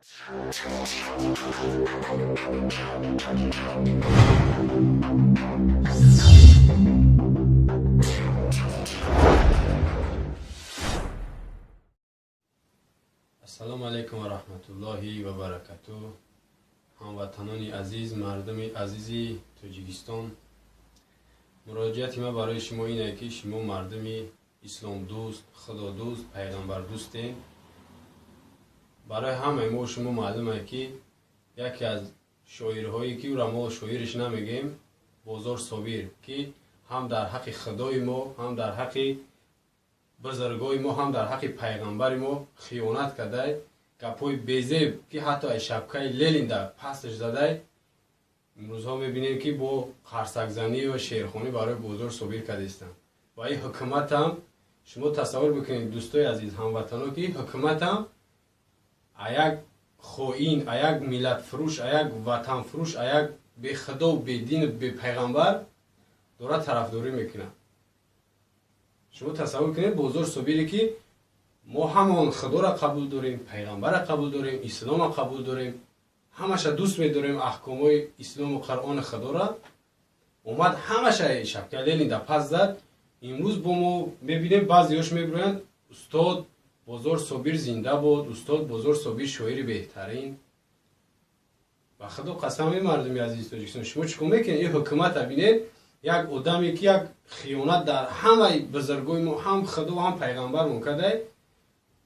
السلام علیکم و رحمت الله و برکاته. هموطنان عزیز، مردم عزیزی تاجیکستان، مراجعت ما برای شما اینه که شما مردمی اسلام دوست، خدا دوست، پیغمبر دوستین. برای همه ما شما معلومه که یکی از شاعرهایی که او را ما شاعرش نمیگیم، بازار صابیر، که هم در حق خدای ما، هم در حق بزرگای ما، هم در حق پیغمبر ما خیانت کرده، گپای بیزیب که حتی شبکه لیلین در پسش زده. امروز ها میبینیم که با خرسک زنی و شیرخانی برای بازار صابیر کرده استند. و این حکومت هم شما تصور بکنید دوستای عزیز، هموطنان، که حکومت هم یک خوین، یک ملت فروش، یک وطن فروش، یک به خدا و به دین و به پیغمبر داره طرفداری میکنه. شما تصور کنید بازار صابیری که ما همان خدا را قبول داریم، پیغمبر را قبول داریم، اسلام را قبول داریم، همش دوست می‌داریم، احکامای اسلام و قرآن خدا را، اومد همش شبکه لیلی در پس زد. امروز با ما می‌بینیم بعضی‌هاش می‌گویند استاد بازار صابیر زنده بود، استاد بازار صابیر شاعر بهترین. و خدا قسم مردم عزیز تاجیکستان، شما چیکار میکنید؟ این حکومت را ببینید، یک آدمی که یک خیانت در همه بزرگای ما، هم خدا و هم پیغمبر کرده،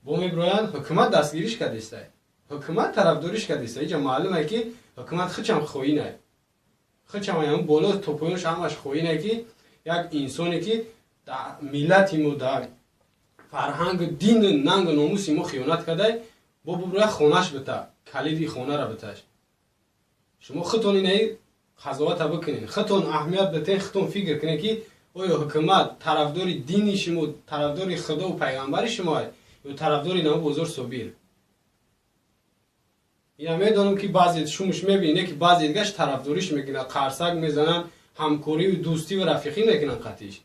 با میبرویند حکومت دستگیریش کرده است، حکومت طرفداریش کرده است. اینجا معلومه که حکومت خودشم خوینه، خودشم همون بالا توپویش همش خوینه که یک انسانی که در ملت ما، در فرهنگ دین ننگ و ناموس ما خیانت کرده، با بروی خونش بته، کلید خونه را بتش. شما خودتون اینه قضاوت بکنین، خودتون اهمیت بدین، خودتون فکر کنین که آیا حکومت طرفدار دین شما، طرفدار خدا و پیغمبر شما، یا طرفدار نام بازار صابیر؟ اینا میدونم که بعضی شماش میبینه که بعضی دیگه‌اش طرفداریش میکنن، قرصک میزنن، همکاری و دوستی و رفیقی میکنن قطعیش.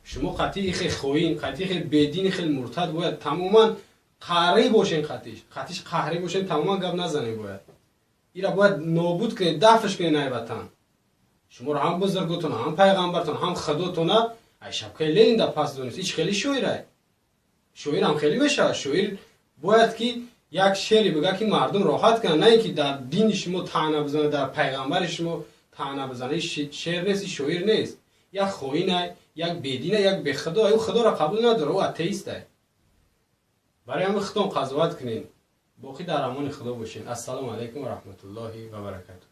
شما قطعی خیلی خوین، قطعی خیلی بدین، خیلی مرتد باید تماما قهری باشین، قطعیش قهری باشین، تماما گپ نزنین. باید اینا باید نابود کنید، دفعش کنید این وطن. شما رو هم بزرگتون، هم پیغمبرتون، هم خداتون ای شبکه لیلین در پس دونید. هیچ خیلی شاعره، شاعر هم خیلی میشه. شاعر باید که یک شعری بگه که مردم راحت کنن، نه اینکه در دین شما طعنه بزنه، در پیغمبر شما طعنه بزنه. شعر نیست، شاعر نیست. یک خوینه، یک بدینه، یک به خدا، او خدا را قبول نداره، او اتئیسته. برای همین خودتون قضاوت کنین، باقی در امان خدا باشین. السلام علیکم و رحمت الله و برکاته.